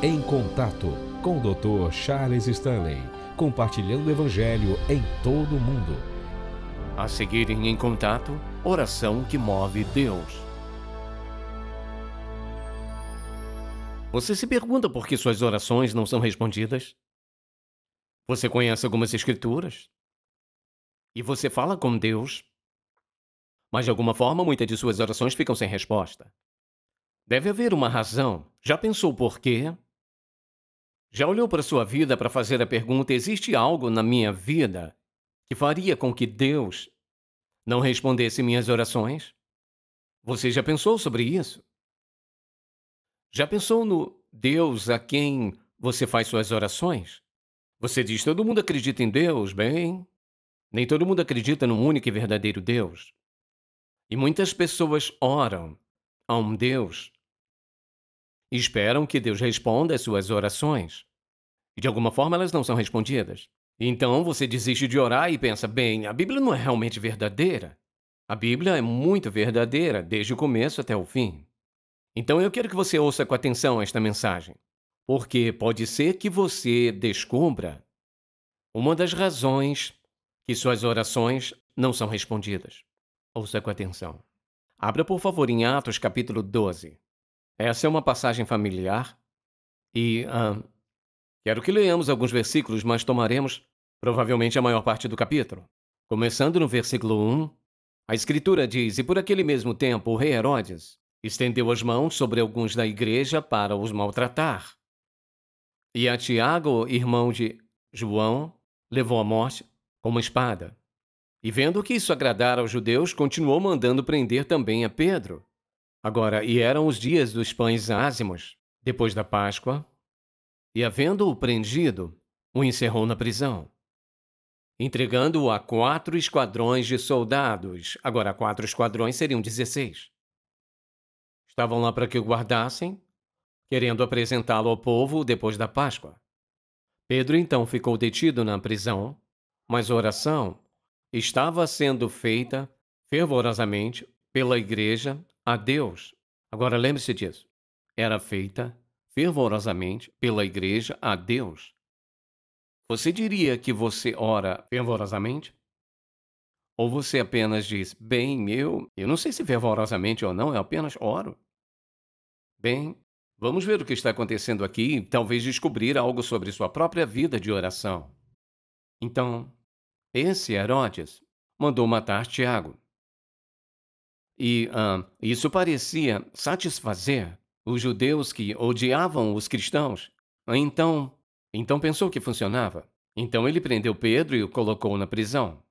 Em Contato, com o Dr. Charles Stanley, compartilhando o Evangelho em todo o mundo. A seguir em Contato, oração que move Deus. Você se pergunta por que suas orações não são respondidas? Você conhece algumas escrituras? E você fala com Deus? Mas de alguma forma, muitas de suas orações ficam sem resposta. Deve haver uma razão. Já pensou por quê? Já olhou para sua vida para fazer a pergunta: existe algo na minha vida que faria com que Deus não respondesse minhas orações? Você já pensou sobre isso? Já pensou no Deus a quem você faz suas orações? Você diz: todo mundo acredita em Deus. Bem, nem todo mundo acredita num único e verdadeiro Deus. E muitas pessoas oram a um Deus e esperam que Deus responda às suas orações. E de alguma forma elas não são respondidas. Então você desiste de orar e pensa: bem, a Bíblia não é realmente verdadeira. A Bíblia é muito verdadeira, desde o começo até o fim. Então eu quero que você ouça com atenção esta mensagem, porque pode ser que você descubra uma das razões que suas orações não são respondidas. Ouça com atenção. Abra, por favor, em Atos capítulo 12. Essa é uma passagem familiar e quero que leiamos alguns versículos, mas tomaremos provavelmente a maior parte do capítulo. Começando no versículo 1, a Escritura diz: e por aquele mesmo tempo o rei Herodes estendeu as mãos sobre alguns da igreja para os maltratar. E a Tiago, irmão de João, levou à morte com uma espada. E vendo que isso agradara aos judeus, continuou mandando prender também a Pedro. Agora, e eram os dias dos pães ázimos, depois da Páscoa, e havendo-o prendido, o encerrou na prisão, entregando-o a 4 esquadrões de soldados. Agora, 4 esquadrões seriam 16. Estavam lá para que o guardassem, querendo apresentá-lo ao povo depois da Páscoa. Pedro então ficou detido na prisão, mas a oração estava sendo feita fervorosamente pela igreja a Deus. Agora lembre-se disso. Era feita fervorosamente pela igreja a Deus. Você diria que você ora fervorosamente? Ou você apenas diz: bem, eu não sei se fervorosamente ou não, eu apenas oro? Bem, vamos ver o que está acontecendo aqui e talvez descobrir algo sobre sua própria vida de oração. Então, esse Herodes mandou matar Tiago. E isso parecia satisfazer os judeus que odiavam os cristãos. Então pensou que funcionava. Então ele prendeu Pedro e o colocou na prisão.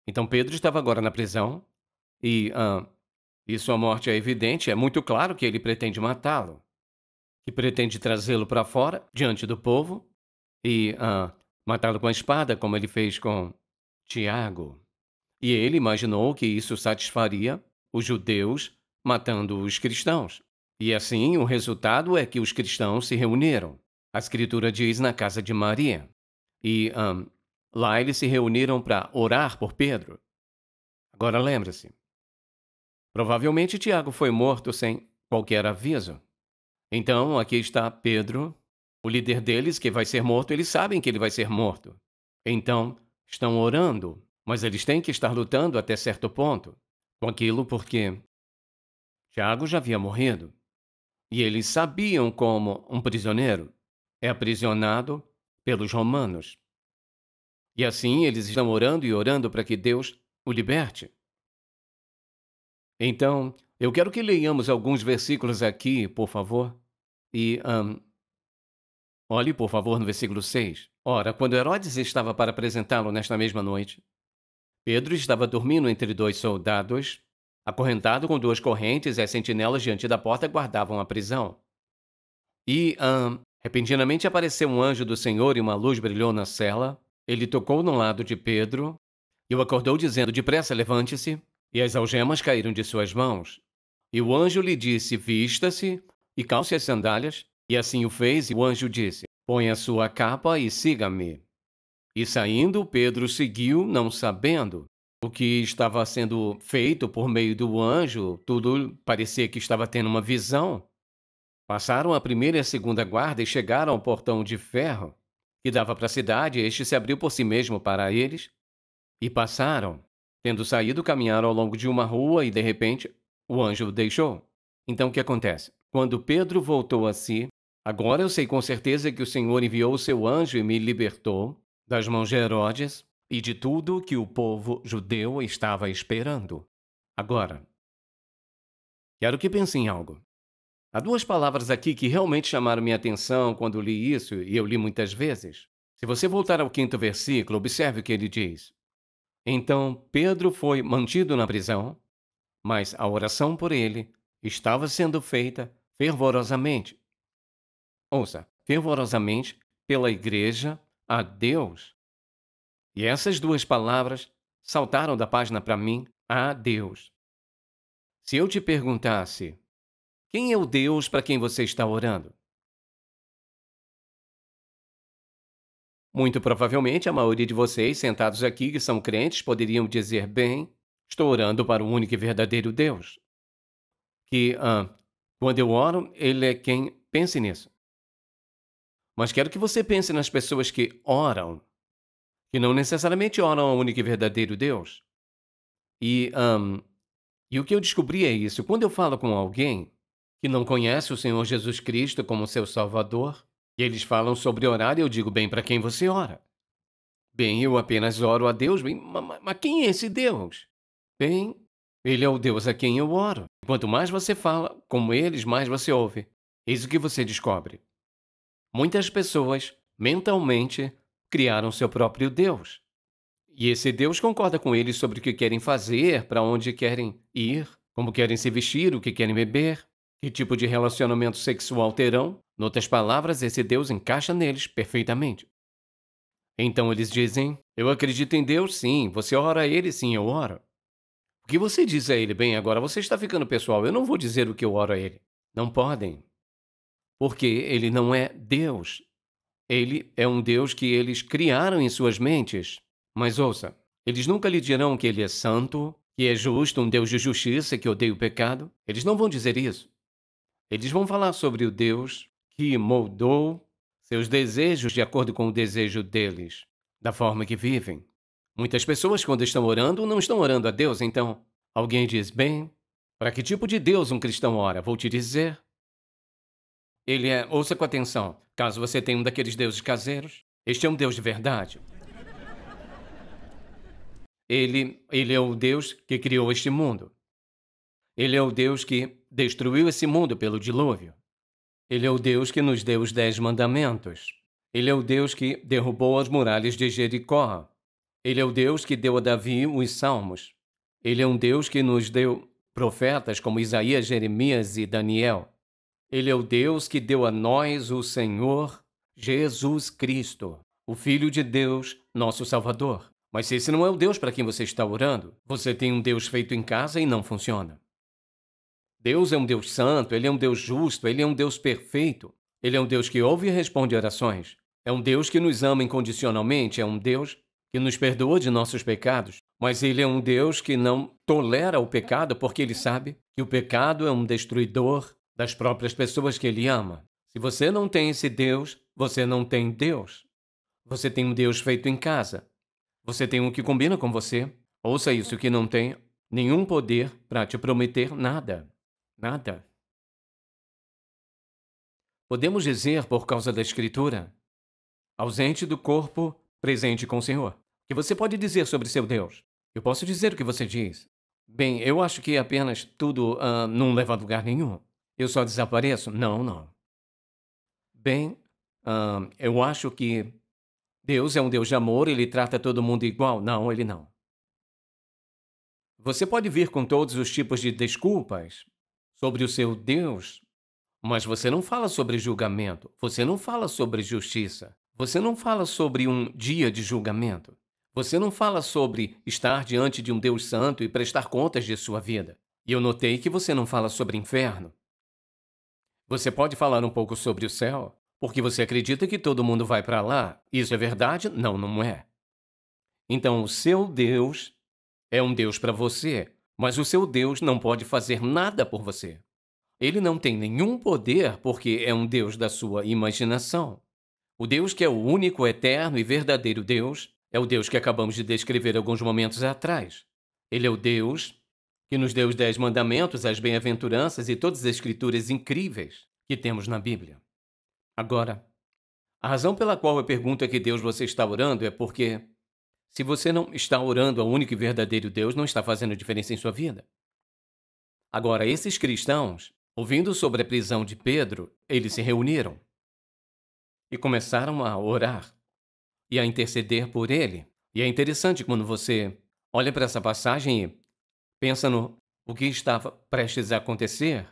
Então Pedro estava agora na prisão e sua morte é evidente, é muito claro que ele pretende matá-lo. Que pretende trazê-lo para fora, diante do povo, e matá-lo com a espada, como ele fez com Tiago. E ele imaginou que isso satisfaria os judeus matando os cristãos. E assim, o resultado é que os cristãos se reuniram. A Escritura diz na casa de Maria. E lá eles se reuniram para orar por Pedro. Agora lembre-se. Provavelmente Tiago foi morto sem qualquer aviso. Então, aqui está Pedro, o líder deles, que vai ser morto. Eles sabem que ele vai ser morto. Então, estão orando, mas eles têm que estar lutando até certo ponto com aquilo, porque Tiago já havia morrido. E eles sabiam como um prisioneiro é aprisionado pelos romanos. E assim eles estão orando e orando para que Deus o liberte. Então, eu quero que leiamos alguns versículos aqui, por favor. E olhe, por favor, no versículo 6. Ora, quando Herodes estava para apresentá-lo nesta mesma noite, Pedro estava dormindo entre 2 soldados, acorrentado com 2 correntes, e as sentinelas diante da porta guardavam a prisão. E, repentinamente apareceu um anjo do Senhor e uma luz brilhou na cela. Ele tocou no lado de Pedro e o acordou, dizendo: depressa, levante-se. E as algemas caíram de suas mãos. E o anjo lhe disse: vista-se e calce as sandálias. E assim o fez, e o anjo disse: põe a sua capa e siga-me. E saindo, Pedro seguiu, não sabendo o que estava sendo feito por meio do anjo. Tudo parecia que estava tendo uma visão. Passaram a primeira e a segunda guarda e chegaram ao portão de ferro que dava para a cidade. Este se abriu por si mesmo para eles e passaram. Tendo saído, caminharam ao longo de uma rua e, de repente, o anjo o deixou. Então, o que acontece? Quando Pedro voltou a si, agora eu sei com certeza que o Senhor enviou o seu anjo e me libertou das mãos de Herodes e de tudo que o povo judeu estava esperando. Agora, quero que pense em algo. Há duas palavras aqui que realmente chamaram minha atenção quando li isso, e eu li muitas vezes. Se você voltar ao 5º versículo, observe o que ele diz. Então Pedro foi mantido na prisão, mas a oração por ele estava sendo feita fervorosamente. Ouça, fervorosamente pela igreja a Deus. E essas duas palavras saltaram da página para mim, a Deus. Se eu te perguntasse, quem é o Deus para quem você está orando? Muito provavelmente a maioria de vocês sentados aqui que são crentes poderiam dizer, bem, estou orando para o único e verdadeiro Deus. Que, quando eu oro, Ele é quem... Pense nisso. Mas quero que você pense nas pessoas que oram, que não necessariamente oram ao único e verdadeiro Deus. E o que eu descobri é isso. Quando eu falo com alguém que não conhece o Senhor Jesus Cristo como seu Salvador, e eles falam sobre orar, eu digo, bem, para quem você ora? Bem, eu apenas oro a Deus. Bem, mas quem é esse Deus? Bem, Ele é o Deus a quem eu oro. Quanto mais você fala como eles, mais você ouve. Eis o que você descobre. Muitas pessoas, mentalmente, criaram seu próprio Deus. E esse Deus concorda com eles sobre o que querem fazer, para onde querem ir, como querem se vestir, o que querem beber, que tipo de relacionamento sexual terão. Em outras palavras, esse Deus encaixa neles perfeitamente. Então eles dizem, eu acredito em Deus, sim. Você ora a Ele, sim, eu oro. O que você diz a Ele? Bem, agora você está ficando pessoal. Eu não vou dizer o que eu oro a Ele. Não podem. Porque Ele não é Deus. Ele é um Deus que eles criaram em suas mentes. Mas ouça, eles nunca lhe dirão que Ele é santo, que é justo, um Deus de justiça, que odeia o pecado. Eles não vão dizer isso. Eles vão falar sobre o Deus que moldou seus desejos de acordo com o desejo deles, da forma que vivem. Muitas pessoas, quando estão orando, não estão orando a Deus, então alguém diz, bem, para que tipo de Deus um cristão ora? Vou te dizer. Ele é, ouça com atenção, caso você tenha um daqueles deuses caseiros, este é um Deus de verdade. Ele é o Deus que criou este mundo. Ele é o Deus que destruiu esse mundo pelo dilúvio. Ele é o Deus que nos deu os 10 mandamentos. Ele é o Deus que derrubou as muralhas de Jericó. Ele é o Deus que deu a Davi os salmos. Ele é um Deus que nos deu profetas como Isaías, Jeremias e Daniel. Ele é o Deus que deu a nós o Senhor Jesus Cristo, o Filho de Deus, nosso Salvador. Mas se esse não é o Deus para quem você está orando, você tem um Deus feito em casa e não funciona. Deus é um Deus santo, Ele é um Deus justo, Ele é um Deus perfeito. Ele é um Deus que ouve e responde orações. É um Deus que nos ama incondicionalmente, é um Deus que nos perdoa de nossos pecados. Mas Ele é um Deus que não tolera o pecado porque Ele sabe que o pecado é um destruidor das próprias pessoas que Ele ama. Se você não tem esse Deus, você não tem Deus. Você tem um Deus feito em casa. Você tem um que combina com você. Ouça isso, que não tem nenhum poder para te prometer nada. Nada. Podemos dizer, por causa da Escritura, ausente do corpo, presente com o Senhor. O que você pode dizer sobre seu Deus? Eu posso dizer o que você diz. Bem, eu acho que apenas tudo não leva a lugar nenhum. Eu só desapareço? Não, não. Bem, eu acho que Deus é um Deus de amor, Ele trata todo mundo igual. Não, Ele não. Você pode vir com todos os tipos de desculpas sobre o seu Deus, mas você não fala sobre julgamento, você não fala sobre justiça, você não fala sobre um dia de julgamento, você não fala sobre estar diante de um Deus santo e prestar contas de sua vida. E eu notei que você não fala sobre inferno. Você pode falar um pouco sobre o céu, porque você acredita que todo mundo vai para lá. Isso é verdade? Não, não é. Então, o seu Deus é um Deus para você, mas o seu Deus não pode fazer nada por você. Ele não tem nenhum poder porque é um Deus da sua imaginação. O Deus que é o único, eterno e verdadeiro Deus é o Deus que acabamos de descrever alguns momentos atrás. Ele é o Deus que nos deu os 10 mandamentos, as bem-aventuranças e todas as escrituras incríveis que temos na Bíblia. Agora, a razão pela qual eu pergunto a que Deus você está orando é porque, se você não está orando ao único e verdadeiro Deus, não está fazendo diferença em sua vida. Agora, esses cristãos, ouvindo sobre a prisão de Pedro, eles se reuniram e começaram a orar e a interceder por ele. E é interessante quando você olha para essa passagem e pensa no o que estava prestes a acontecer,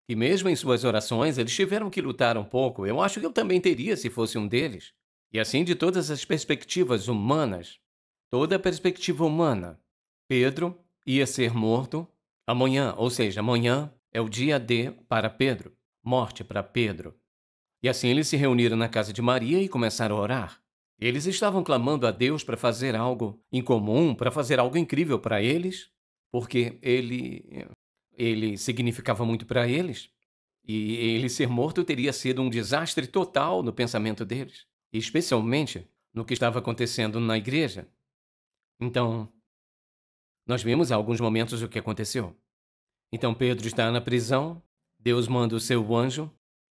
e mesmo em suas orações eles tiveram que lutar um pouco. Eu acho que eu também teria se fosse um deles. E assim, de todas as perspectivas humanas, toda a perspectiva humana, Pedro ia ser morto amanhã, ou seja, amanhã é o dia D para Pedro, morte para Pedro. E assim eles se reuniram na casa de Maria e começaram a orar. Eles estavam clamando a Deus para fazer algo incomum, para fazer algo incrível para eles, porque ele significava muito para eles. E ele ser morto teria sido um desastre total no pensamento deles, e especialmente no que estava acontecendo na igreja. Então, nós vimos há alguns momentos o que aconteceu. Então Pedro está na prisão, Deus manda o seu anjo,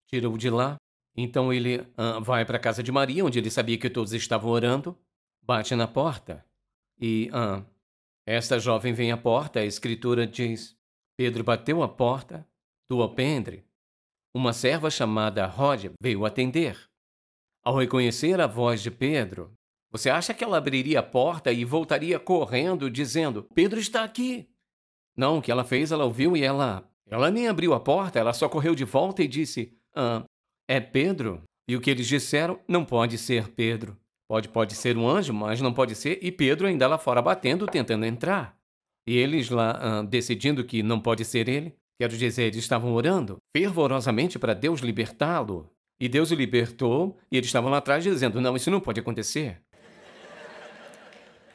tira-o de lá. Então ele vai para a casa de Maria, onde ele sabia que todos estavam orando, bate na porta e esta jovem vem à porta. A escritura diz: Pedro bateu a porta do alpendre. Uma serva chamada Rode veio atender. Ao reconhecer a voz de Pedro, você acha que ela abriria a porta e voltaria correndo, dizendo: Pedro está aqui? Não, o que ela fez, ela ouviu e ela nem abriu a porta, ela só correu de volta e disse: é Pedro? E o que eles disseram: não pode ser Pedro. Pode ser um anjo, mas não pode ser. E Pedro ainda lá fora batendo, tentando entrar. E eles lá decidindo que não pode ser ele. Quero dizer, eles estavam orando fervorosamente para Deus libertá-lo. E Deus o libertou, e eles estavam lá atrás dizendo: não, isso não pode acontecer.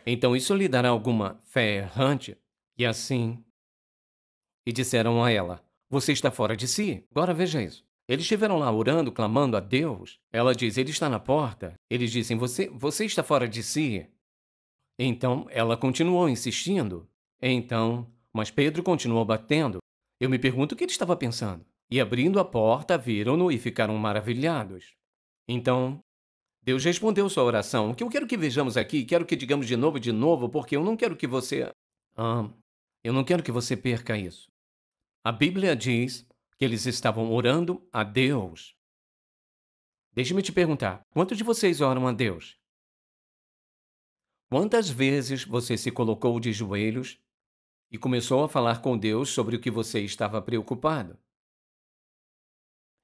Então isso lhe dará alguma fé errante. E assim, e disseram a ela: você está fora de si. Agora veja isso. Eles estiveram lá orando, clamando a Deus. Ela diz: ele está na porta. Eles dizem: você está fora de si. Então ela continuou insistindo. Mas Pedro continuou batendo. Eu me pergunto o que ele estava pensando. E abrindo a porta, viram-no e ficaram maravilhados. Então, Deus respondeu sua oração. O que eu quero que vejamos aqui, quero que digamos de novo, porque eu não quero que você... eu não quero que você perca isso. A Bíblia diz que eles estavam orando a Deus. Deixe-me te perguntar, quantos de vocês oram a Deus? Quantas vezes você se colocou de joelhos e começou a falar com Deus sobre o que você estava preocupado?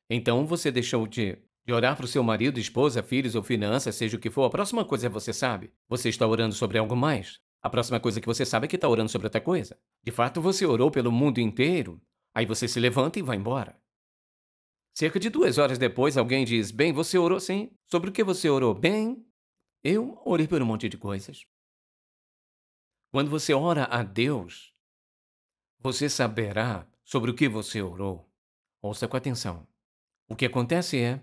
Então você deixou de orar para o seu marido, esposa, filhos ou finanças, seja o que for. A próxima coisa você sabe. Você está orando sobre algo mais. A próxima coisa que você sabe é que está orando sobre outra coisa. De fato, você orou pelo mundo inteiro. Aí você se levanta e vai embora. Cerca de 2 horas depois, alguém diz: bem, você orou sim. Sobre o que você orou? Bem, eu orei por um monte de coisas. Quando você ora a Deus, você saberá sobre o que você orou. Ouça com atenção. O que acontece é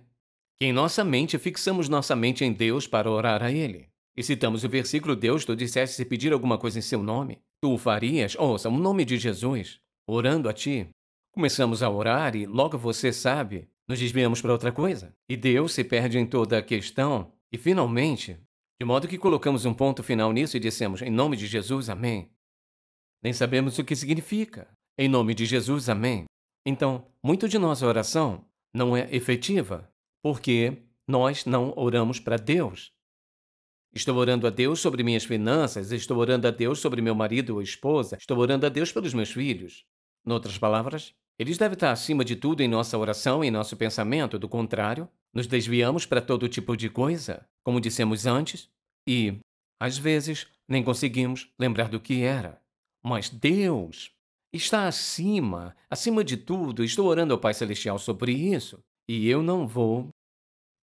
que em nossa mente fixamos nossa mente em Deus para orar a Ele. E citamos o versículo: Deus, tu disseste se pedir alguma coisa em seu nome, tu o farias. Ouça, o nome de Jesus, orando a ti. Começamos a orar e logo você sabe, nos desviamos para outra coisa. E Deus se perde em toda a questão. E finalmente, de modo que colocamos um ponto final nisso e dissemos: em nome de Jesus, amém. Nem sabemos o que significa. Em nome de Jesus, amém. Então, muito de nossa oração não é efetiva, porque nós não oramos para Deus. Estou orando a Deus sobre minhas finanças, estou orando a Deus sobre meu marido ou esposa, estou orando a Deus pelos meus filhos. Em outras palavras, eles devem estar acima de tudo em nossa oração e em nosso pensamento. Do contrário, nos desviamos para todo tipo de coisa, como dissemos antes, e, às vezes, nem conseguimos lembrar do que era. Mas Deus está acima de tudo. Estou orando ao Pai Celestial sobre isso. E eu não vou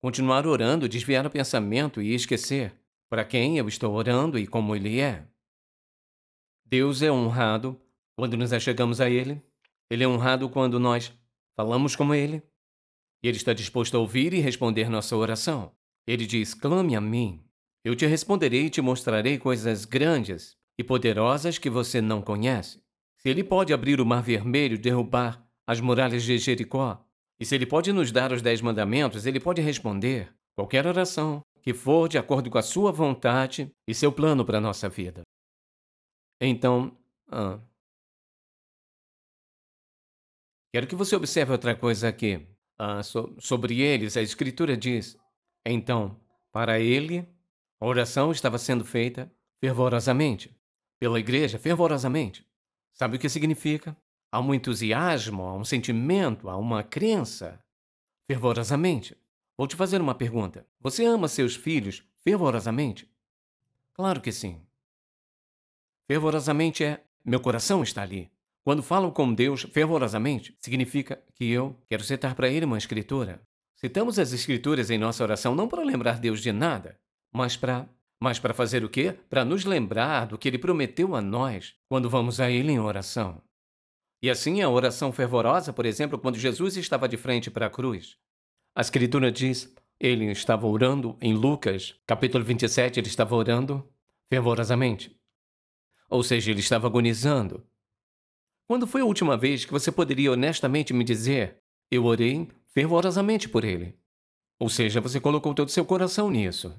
continuar orando, desviar o pensamento e esquecer para quem eu estou orando e como Ele é. Deus é honrado quando nos achegamos a Ele. Ele é honrado quando nós falamos com Ele, e Ele está disposto a ouvir e responder nossa oração. Ele diz: clame a mim, eu te responderei e te mostrarei coisas grandes e poderosas que você não conhece. Se Ele pode abrir o mar vermelho e derrubar as muralhas de Jericó, e se Ele pode nos dar os 10 mandamentos, Ele pode responder qualquer oração que for de acordo com a sua vontade e seu plano para a nossa vida. Então, quero que você observe outra coisa aqui. Sobre eles, a Escritura diz: então, para ele, a oração estava sendo feita fervorosamente. Pela igreja, fervorosamente. Sabe o que significa? Há um entusiasmo, há um sentimento, há uma crença. Fervorosamente. Vou te fazer uma pergunta. Você ama seus filhos fervorosamente? Claro que sim. Fervorosamente é: meu coração está ali. Quando falo com Deus fervorosamente, significa que eu quero citar para Ele uma escritura. Citamos as escrituras em nossa oração não para lembrar Deus de nada, mas para fazer o quê? Para nos lembrar do que Ele prometeu a nós quando vamos a Ele em oração. E assim a oração fervorosa, por exemplo, quando Jesus estava de frente para a cruz. A escritura diz, Ele estava orando em Lucas, capítulo 27, Ele estava orando fervorosamente. Ou seja, Ele estava agonizando. Quando foi a última vez que você poderia honestamente me dizer: eu orei fervorosamente por ele? Ou seja, você colocou todo o seu coração nisso.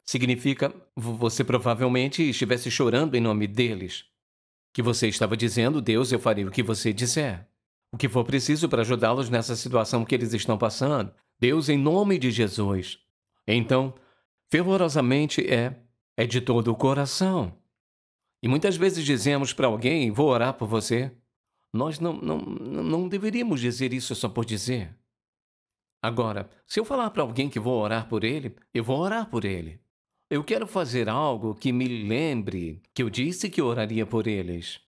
Significa, você provavelmente estivesse chorando em nome deles. Que você estava dizendo: Deus, eu farei o que você disser. O que for preciso para ajudá-los nessa situação que eles estão passando. Deus, em nome de Jesus. Então, fervorosamente é de todo o coração. E muitas vezes dizemos para alguém: vou orar por você. Nós não deveríamos dizer isso só por dizer. Agora, se eu falar para alguém que vou orar por ele, eu vou orar por ele. Eu quero fazer algo que me lembre que eu disse que oraria por eles.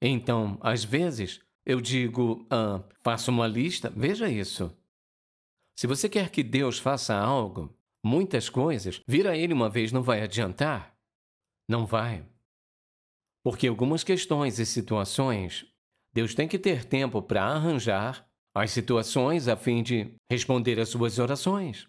Então, às vezes, eu digo, faço uma lista, veja isso. Se você quer que Deus faça algo, muitas coisas, vir a Ele uma vez não vai adiantar. Não vai. Porque algumas questões e situações, Deus tem que ter tempo para arranjar as situações a fim de responder às suas orações.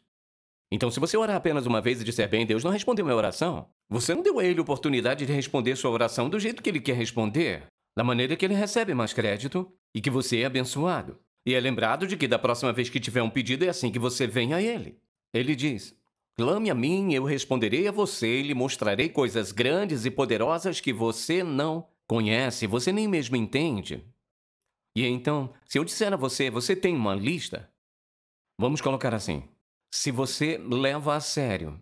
Então, se você orar apenas uma vez e disser: bem, Deus não respondeu minha oração, você não deu a Ele a oportunidade de responder sua oração do jeito que Ele quer responder, da maneira que Ele recebe mais crédito e que você é abençoado. E é lembrado de que da próxima vez que tiver um pedido é assim que você vem a Ele. Ele diz: clame a mim, eu responderei a você e lhe mostrarei coisas grandes e poderosas que você não conhece, você nem mesmo entende. E então, se eu disser a você: você tem uma lista? Vamos colocar assim. Se você leva a sério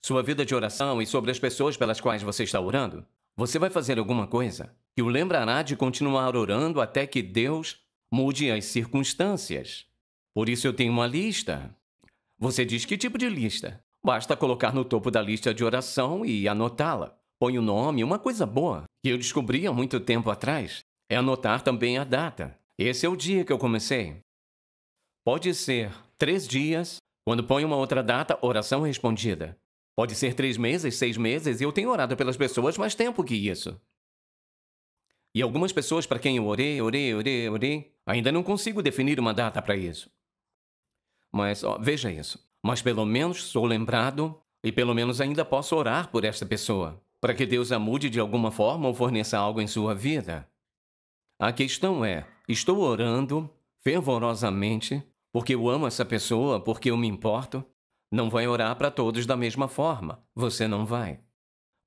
sua vida de oração e sobre as pessoas pelas quais você está orando, você vai fazer alguma coisa que o lembrará de continuar orando até que Deus mude as circunstâncias. Por isso eu tenho uma lista. Você diz: que tipo de lista? Basta colocar no topo da lista de oração e anotá-la. Põe o nome, uma coisa boa que eu descobri há muito tempo atrás é anotar também a data. Esse é o dia que eu comecei. Pode ser 3 dias, quando põe uma outra data, oração respondida. Pode ser 3 meses, 6 meses, e eu tenho orado pelas pessoas mais tempo que isso. E algumas pessoas para quem eu orei, ainda não consigo definir uma data para isso. Mas, veja isso. Mas pelo menos sou lembrado e pelo menos ainda posso orar por esta pessoa, para que Deus a mude de alguma forma ou forneça algo em sua vida. A questão é, estou orando fervorosamente porque eu amo essa pessoa, porque eu me importo? Não vai orar para todos da mesma forma. Você não vai.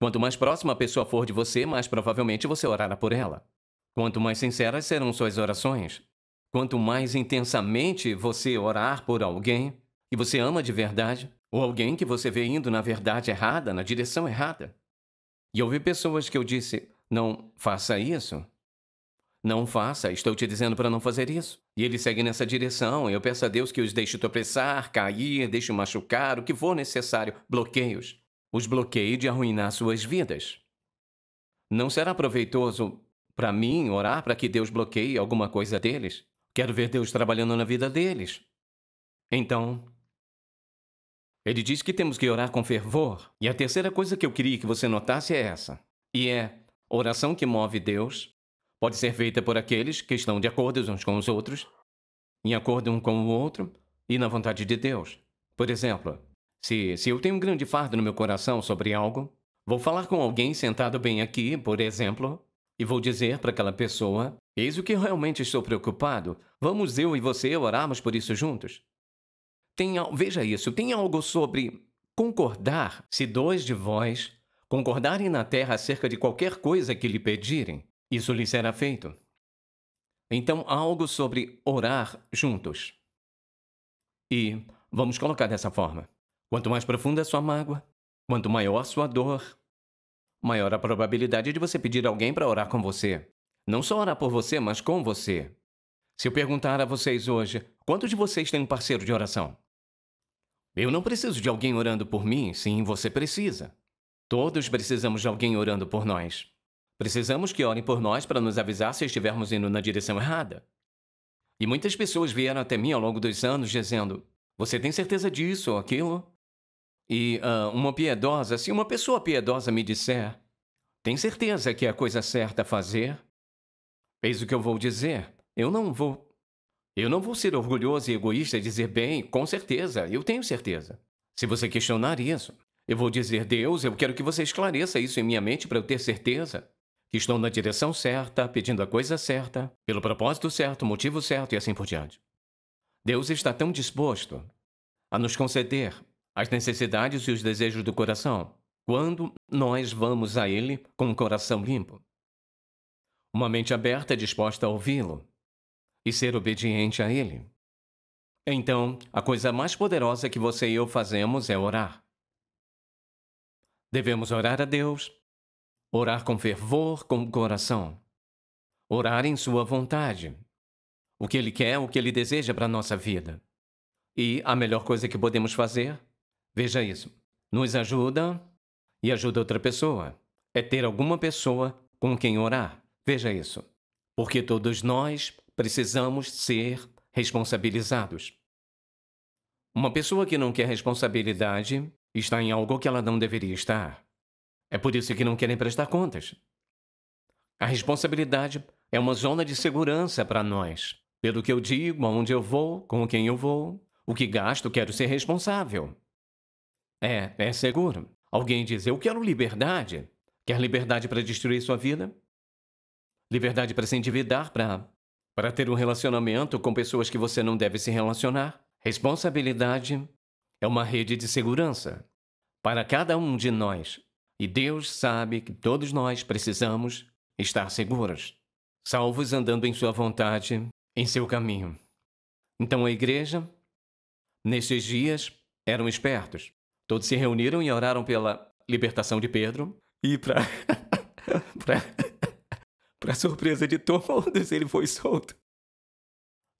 Quanto mais próxima a pessoa for de você, mais provavelmente você orará por ela. Quanto mais sinceras serão suas orações. Quanto mais intensamente você orar por alguém que você ama de verdade, ou alguém que você vê indo na verdade errada, na direção errada. E eu vi pessoas que eu disse: não faça isso. Não faça, estou te dizendo para não fazer isso. E eles seguem nessa direção, e eu peço a Deus que os deixe tropeçar, cair, deixe machucar, o que for necessário, bloqueios. Os bloqueie de arruinar suas vidas. Não será proveitoso para mim orar para que Deus bloqueie alguma coisa deles? Quero ver Deus trabalhando na vida deles. Então, ele diz que temos que orar com fervor. E a terceira coisa que eu queria que você notasse é essa. E é, oração que move Deus pode ser feita por aqueles que estão de acordo uns com os outros em acordo um com o outro e na vontade de Deus. Por exemplo, se eu tenho um grande fardo no meu coração sobre algo, vou falar com alguém sentado bem aqui, por exemplo, e vou dizer para aquela pessoa: eis o que eu realmente estou preocupado, vamos eu e você orarmos por isso juntos? Veja isso, tem algo sobre concordar. Se dois de vós concordarem na terra acerca de qualquer coisa que lhe pedirem, isso lhe será feito. Então, há algo sobre orar juntos. E vamos colocar dessa forma: quanto mais profunda a sua mágoa, quanto maior sua dor, maior a probabilidade de você pedir alguém para orar com você. Não só orar por você, mas com você. Se eu perguntar a vocês hoje, quantos de vocês têm um parceiro de oração? Eu não preciso de alguém orando por mim, sim, você precisa. Todos precisamos de alguém orando por nós. Precisamos que orem por nós para nos avisar se estivermos indo na direção errada. E muitas pessoas vieram até mim ao longo dos anos dizendo: você tem certeza disso ou aquilo? E se uma pessoa piedosa me disser: tem certeza que é a coisa certa a fazer? Eis o que eu vou dizer: eu não vou ser orgulhoso e egoísta e dizer: bem, com certeza, eu tenho certeza. Se você questionar isso, eu vou dizer: Deus, eu quero que você esclareça isso em minha mente para eu ter certeza que estou na direção certa, pedindo a coisa certa, pelo propósito certo, motivo certo e assim por diante. Deus está tão disposto a nos conceder as necessidades e os desejos do coração quando nós vamos a Ele com um coração limpo. Uma mente aberta disposta a ouvi-lo e ser obediente a Ele. Então, a coisa mais poderosa que você e eu fazemos é orar. Devemos orar a Deus, orar com fervor, com o coração, orar em sua vontade, o que Ele quer, o que Ele deseja para a nossa vida. E a melhor coisa que podemos fazer, veja isso, nos ajuda e ajuda outra pessoa, é ter alguma pessoa com quem orar. Veja isso, porque todos nós precisamos ser responsabilizados. Uma pessoa que não quer responsabilidade está em algo que ela não deveria estar. É por isso que não querem prestar contas. A responsabilidade é uma zona de segurança para nós. Pelo que eu digo, aonde eu vou, com quem eu vou, o que gasto, quero ser responsável. É seguro. Alguém diz: eu quero liberdade. Quer liberdade para destruir sua vida? Liberdade para se endividar, para ter um relacionamento com pessoas que você não deve se relacionar? Responsabilidade é uma rede de segurança para cada um de nós. E Deus sabe que todos nós precisamos estar seguros, salvos andando em sua vontade, em seu caminho. Então a igreja, nestes dias, eram espertos. Todos se reuniram e oraram pela libertação de Pedro. E para surpresa de todos, ele foi solto.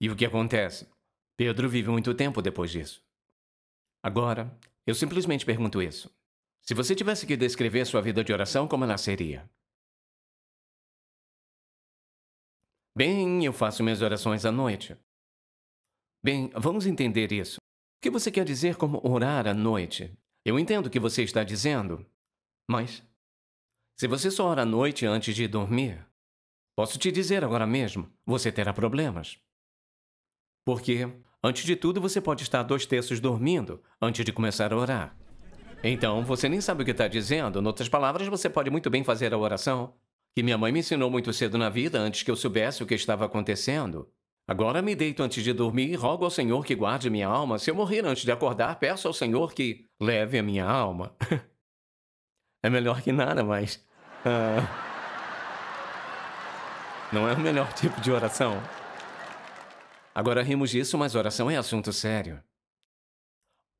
E o que acontece? Pedro vive muito tempo depois disso. Agora, eu simplesmente pergunto isso. Se você tivesse que descrever sua vida de oração, como ela seria? Bem, eu faço minhas orações à noite. Bem, vamos entender isso. O que você quer dizer como orar à noite? Eu entendo o que você está dizendo, mas se você só ora à noite antes de dormir, posso te dizer agora mesmo, você terá problemas. Porque, antes de tudo, você pode estar 2/3 dormindo antes de começar a orar. Então, você nem sabe o que está dizendo. Em outras palavras, você pode muito bem fazer a oração que minha mãe me ensinou muito cedo na vida, antes que eu soubesse o que estava acontecendo. Agora me deito antes de dormir e rogo ao Senhor que guarde minha alma. Se eu morrer antes de acordar, peço ao Senhor que leve a minha alma. É melhor que nada, mas não é o melhor tipo de oração. Agora rimos disso, mas oração é assunto sério.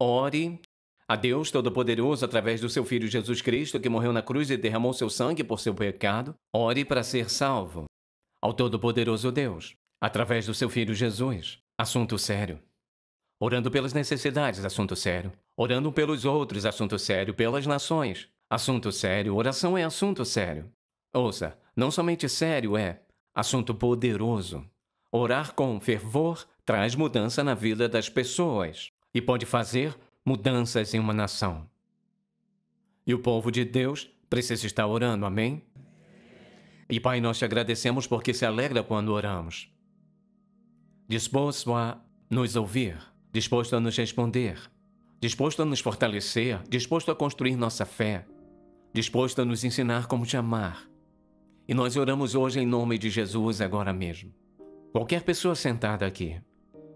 Ore a Deus Todo-Poderoso através do seu Filho Jesus Cristo, que morreu na cruz e derramou seu sangue por seu pecado. Ore para ser salvo ao Todo-Poderoso Deus, através do seu Filho Jesus. Assunto sério. Orando pelas necessidades, assunto sério. Orando pelos outros, assunto sério. Pelas nações, assunto sério. Oração é assunto sério. Ouça, não somente sério, é assunto poderoso. Orar com fervor traz mudança na vida das pessoas e pode fazer mudanças em uma nação. E o povo de Deus precisa estar orando, amém? E Pai, nós te agradecemos porque se alegra quando oramos. disposto a nos ouvir, disposto a nos responder, disposto a nos fortalecer, disposto a construir nossa fé, disposto a nos ensinar como te amar. E nós oramos hoje em nome de Jesus agora mesmo. Qualquer pessoa sentada aqui,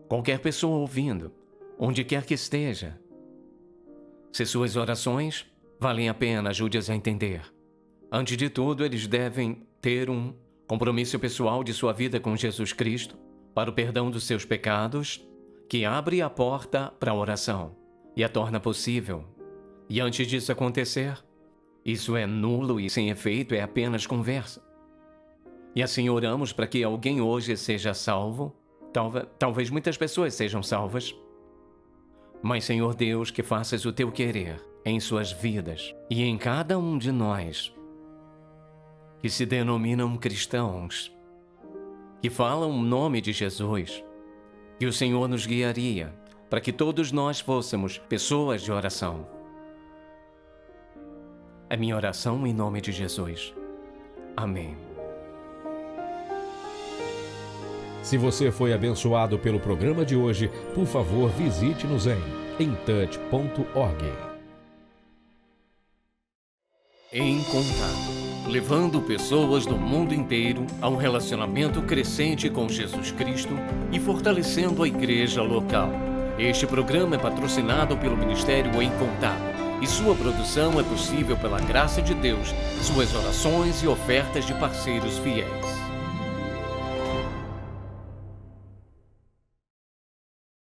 qualquer pessoa ouvindo, onde quer que esteja, se suas orações valem a pena, ajude-as a entender. Antes de tudo, eles devem ter um compromisso pessoal de sua vida com Jesus Cristo para o perdão dos seus pecados, que abre a porta para a oração e a torna possível. E antes disso acontecer, isso é nulo e sem efeito, é apenas conversa. E assim oramos para que alguém hoje seja salvo, talvez muitas pessoas sejam salvas, mas Senhor Deus, que faças o teu querer em suas vidas e em cada um de nós, que se denominam cristãos, que falam o nome de Jesus, que o Senhor nos guiaria para que todos nós fôssemos pessoas de oração. É minha oração em nome de Jesus. Amém. Se você foi abençoado pelo programa de hoje, por favor, visite-nos em intouch.org. Em Contato, levando pessoas do mundo inteiro a um relacionamento crescente com Jesus Cristo e fortalecendo a igreja local. Este programa é patrocinado pelo Ministério Em Contato e sua produção é possível pela graça de Deus, suas orações e ofertas de parceiros fiéis.